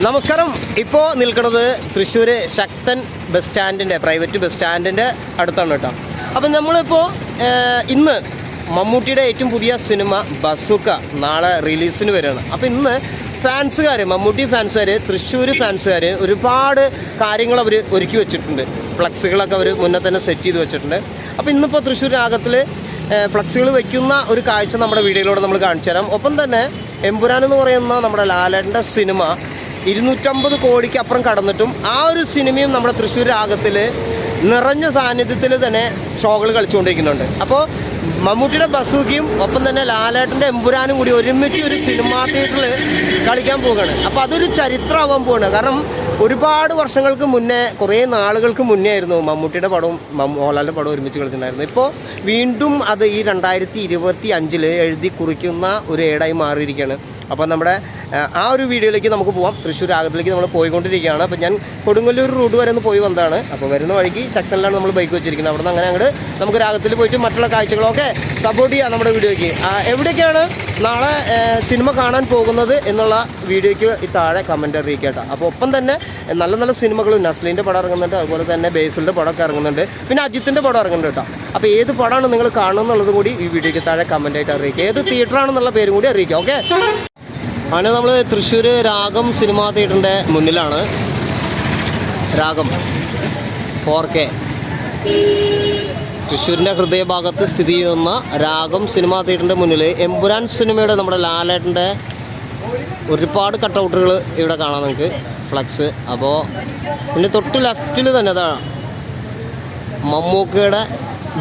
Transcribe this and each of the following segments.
നമസ്കാരം. ഇപ്പോൾ നിൽക്കുന്നത് തൃശ്ശൂർ ശക്തൻ ബസ് സ്റ്റാൻഡിൻ്റെ പ്രൈവറ്റ് ബസ് സ്റ്റാൻഡിൻ്റെ അടുത്താണ് കേട്ടോ. അപ്പം നമ്മളിപ്പോൾ ഇന്ന് മമ്മൂട്ടിയുടെ ഏറ്റവും പുതിയ സിനിമ ബസൂക്ക നാളെ റിലീസിന് വരികയാണ്. അപ്പോൾ ഇന്ന് ഫാൻസുകാർ, മമ്മൂട്ടി ഫാൻസുകാർ, തൃശ്ശൂർ ഫാൻസുകാർ ഒരുപാട് കാര്യങ്ങൾ അവർ ഒരുക്കി വെച്ചിട്ടുണ്ട്. ഫ്ലക്സുകളൊക്കെ അവർ മുന്നേ തന്നെ സെറ്റ് ചെയ്ത് വെച്ചിട്ടുണ്ട്. അപ്പോൾ ഇന്നിപ്പോൾ തൃശ്ശൂർ രാഗത്തിൽ ഫ്ലക്സുകൾ വയ്ക്കുന്ന ഒരു കാഴ്ച നമ്മുടെ വീഡിയോയിലൂടെ നമ്മൾ കാണിച്ചു തരാം. ഒപ്പം തന്നെ എമ്പുരാൻ എന്ന് പറയുന്ന നമ്മുടെ ലാലേട്ടൻ്റെ സിനിമ 250 കോടിക്ക് അപ്പുറം കടന്നിട്ടും ആ ഒരു സിനിമയും നമ്മുടെ തൃശ്ശൂർ രാഗത്തിൽ നിറഞ്ഞ സാന്നിധ്യത്തിൽ തന്നെ ഷോകൾ കളിച്ചുകൊണ്ടിരിക്കുന്നുണ്ട്. അപ്പോൾ മമ്മൂട്ടിയുടെ ബസൂക്കയും ഒപ്പം തന്നെ ലാലേട്ടൻ്റെ എമ്പുരാനും കൂടി ഒരുമിച്ച് ഒരു സിനിമാ തിയേറ്ററിൽ കളിക്കാൻ പോവുകയാണ്. അപ്പോൾ അതൊരു ചരിത്രമാവാൻ പോവുകയാണ്. കാരണം ഒരുപാട് വർഷങ്ങൾക്ക് മുന്നേ, കുറേ നാളുകൾക്ക് മുന്നേ ആയിരുന്നു മമ്മൂട്ടിയുടെ പടവും മോഹൻലാലിൻ്റെ പടവും ഒരുമിച്ച് കളിച്ചിട്ടുണ്ടായിരുന്നു. ഇപ്പോൾ വീണ്ടും അത് ഈ 2025 എഴുതി കുറിക്കുന്ന ഒരു ഏടായി മാറിയിരിക്കുകയാണ്. അപ്പോൾ നമ്മുടെ ആ ഒരു വീഡിയോയിലേക്ക് നമുക്ക് പോവാം. തൃശ്ശൂർ രാഗത്തിലേക്ക് നമ്മൾ പോയിക്കൊണ്ടിരിക്കുകയാണ്. അപ്പോൾ ഞാൻ കൊടുങ്ങല്ലൂർ റൂട്ട് വരെ ഒന്ന് പോയി വന്നതാണ്. അപ്പോൾ വരുന്ന വഴിക്ക് ശക്തനിലാണ് നമ്മൾ ബൈക്ക് വെച്ചിരിക്കുന്നത്. അവിടെ നിന്ന് അങ്ങനെ അങ്ങോട്ട് നമുക്ക് രാഗത്തിൽ പോയിട്ട് മറ്റുള്ള കാഴ്ചകളൊക്കെ സപ്പോർട്ട് ചെയ്യാം നമ്മുടെ വീഡിയോയ്ക്ക്. എവിടേക്കാണ് നാളെ സിനിമ കാണാൻ പോകുന്നത് എന്നുള്ള വീഡിയോയ്ക്ക് ഈ താഴെ കമൻറ്റ് അറിയിക്കട്ടെ. അപ്പോൾ ഒപ്പം തന്നെ നല്ല നല്ല സിനിമകളും നസ്ലിൻ്റെ പടം ഇറങ്ങുന്നുണ്ട്, അതുപോലെ തന്നെ ബേസിലിൻ്റെ പടമൊക്കെ ഇറങ്ങുന്നുണ്ട്, പിന്നെ അജിത്തിൻ്റെ പടം ഇറങ്ങുന്നുണ്ട് കേട്ടോ. അപ്പോൾ ഏത് പടമാണ് നിങ്ങൾ കാണുന്നുള്ളതും കൂടി ഈ വീഡിയോയ്ക്ക് താഴെ കമൻറ്റായിട്ട് അറിയിക്കുക. ഏത് തിയേറ്ററാണെന്നുള്ള പേരും കൂടി അറിയിക്കുക. ഓക്കെ, അങ്ങനെ നമ്മൾ തൃശ്ശൂർ രാഗം സിനിമാ തിയേറ്ററിൻ്റെ മുന്നിലാണ്. രാഗം 4K തൃശ്ശൂരിൻ്റെ ഹൃദയഭാഗത്ത് സ്ഥിതി ചെയ്യുന്ന രാഗം സിനിമാ തിയേറ്ററിൻ്റെ മുന്നിൽ എമ്പുരാൻ സിനിമയുടെ നമ്മുടെ ലാലേട്ടൻ്റെ ഒരുപാട് കട്ടൗട്ടുകൾ ഇവിടെ കാണാം നിങ്ങൾക്ക്, ഫ്ലക്സ്. അപ്പോൾ ഇതിൻ്റെ തൊട്ട് ലെഫ്റ്റിൽ തന്നെ ഇതാ മമ്മൂക്കയുടെ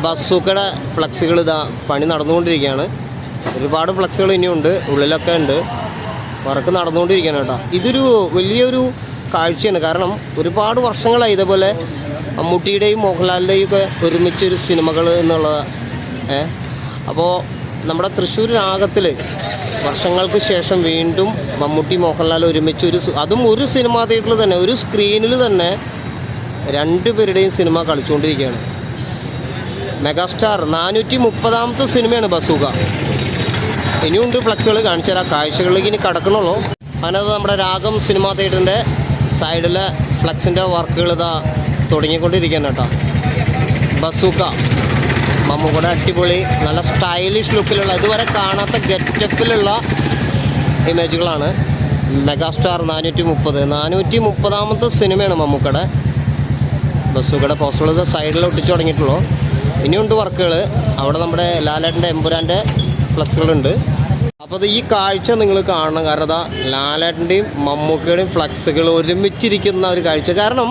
ബസൂക്കയുടെ ഫ്ലക്സുകൾ ഇതാ പണി നടന്നുകൊണ്ടിരിക്കുകയാണ്. ഒരുപാട് ഫ്ലക്സുകൾ ഇനിയുണ്ട്, ഉള്ളിലൊക്കെ ഉണ്ട്, വർക്ക് നടന്നുകൊണ്ടിരിക്കുകയാണ് കേട്ടോ. ഇതൊരു വലിയൊരു കാഴ്ചയാണ്. കാരണം ഒരുപാട് വർഷങ്ങളായി ഇതേപോലെ മമ്മൂട്ടിയുടെയും മോഹൻലാലിൻ്റെയും ഒക്കെ ഒരുമിച്ചൊരു സിനിമകൾ എന്നുള്ളത്. അപ്പോൾ നമ്മുടെ തൃശ്ശൂർ രാഗത്തിൽ വർഷങ്ങൾക്ക് ശേഷം വീണ്ടും മമ്മൂട്ടി മോഹൻലാൽ ഒരുമിച്ചൊരു, അതും ഒരു സിനിമാ തിയേറ്ററിൽ തന്നെ, ഒരു സ്ക്രീനിൽ തന്നെ രണ്ടുപേരുടെയും സിനിമ കളിച്ചുകൊണ്ടിരിക്കുകയാണ്. മെഗാസ്റ്റാർ 430ാമത്തെ സിനിമയാണ് ബസൂക്ക. ഇനിയുണ്ട് ഫ്ലക്സുകൾ, കാണിച്ചു തരാം. കാഴ്ചകളിലേക്ക് ഇനി കടക്കണുള്ളൂ. അതിനകത്ത് നമ്മുടെ രാഗം സിനിമാ തിയേറ്ററിൻ്റെ സൈഡിലെ ഫ്ലക്സിൻ്റെ വർക്കുകൾ ഇതാ തുടങ്ങിക്കൊണ്ടിരിക്കുകയാണ് കേട്ടോ. ബസൂക്ക മമ്മൂക്കയുടെ അടിപൊളി നല്ല സ്റ്റൈലിഷ് ലുക്കിലുള്ള, ഇതുവരെ കാണാത്ത ഗെറ്റപ്പിലുള്ള ഇമേജുകളാണ്. മെഗാസ്റ്റാർ 430ാമത്തെ സിനിമയാണ് മമ്മൂക്കയുടെ. ബസൂക്കയുടെ പോസ്റ്ററുകൾ സൈഡിൽ ഒട്ടിച്ചു തുടങ്ങിയിട്ടുള്ളൂ. ഇനിയുണ്ട് വർക്കുകൾ. അവിടെ നമ്മുടെ ലാലേട്ടൻ്റെ എമ്പുരാൻ്റെ ഫ്ലക്സുകളുണ്ട്. അപ്പോൾ ഈ കാഴ്ച നിങ്ങൾ കാണണം. കാരണം അതാ ലാലേട്ടൻ്റെയും മമ്മൂക്കയുടെയും ഫ്ലക്സുകൾ ഒരുമിച്ചിരിക്കുന്ന ഒരു കാഴ്ച. കാരണം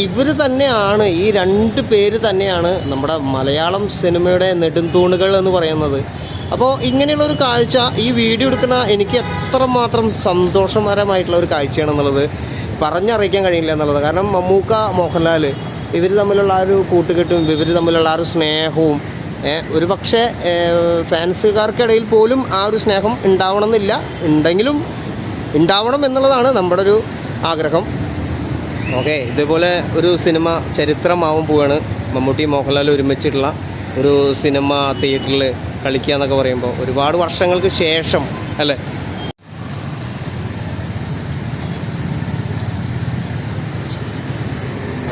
ഇവർ തന്നെയാണ്, ഈ രണ്ട് പേര് തന്നെയാണ് നമ്മുടെ മലയാളം സിനിമയുടെ നെടുംതൂണുകൾ എന്ന് പറയുന്നത്. അപ്പോൾ ഇങ്ങനെയുള്ളൊരു കാഴ്ച ഈ വീഡിയോ എടുക്കുന്ന എനിക്ക് എത്രമാത്രം സന്തോഷകരമായിട്ടുള്ള ഒരു കാഴ്ചയാണെന്നുള്ളത് പറഞ്ഞറിയിക്കാൻ കഴിയില്ല എന്നുള്ളത്. കാരണം മമ്മൂക്ക, മോഹൻലാൽ ഇവർ തമ്മിലുള്ള ആ ഒരു കൂട്ടുകെട്ടും ഇവർ തമ്മിലുള്ള ആ ഒരു സ്നേഹവും, ഒരു പക്ഷേ ഫാൻസുകാർക്കിടയിൽ പോലും ആ ഒരു സ്നേഹം ഉണ്ടാവണമെന്നില്ല, ഉണ്ടെങ്കിലും ഉണ്ടാവണം എന്നുള്ളതാണ് നമ്മുടെ ഒരു ആഗ്രഹം. ഓക്കെ, ഇതേപോലെ ഒരു സിനിമ ചരിത്രമാവാൻ പോവുകയാണ്. മമ്മൂട്ടി മോഹൻലാൽ ഒരുമിച്ചിട്ടുള്ള ഒരു സിനിമ തിയേറ്ററിൽ കളിക്കുക എന്നൊക്കെ പറയുമ്പോൾ ഒരുപാട് വർഷങ്ങൾക്ക് ശേഷം അല്ലേ.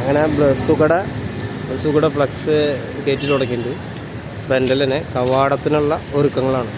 അങ്ങനെ ബസൂക്കയുടെ ഫ്ലക്സ് കയറ്റി തുടങ്ങിയിട്ടുണ്ട്. ഫ്രണ്ടിൽ തന്നെ കവാടത്തിനുള്ള ഒരുക്കങ്ങളാണ്.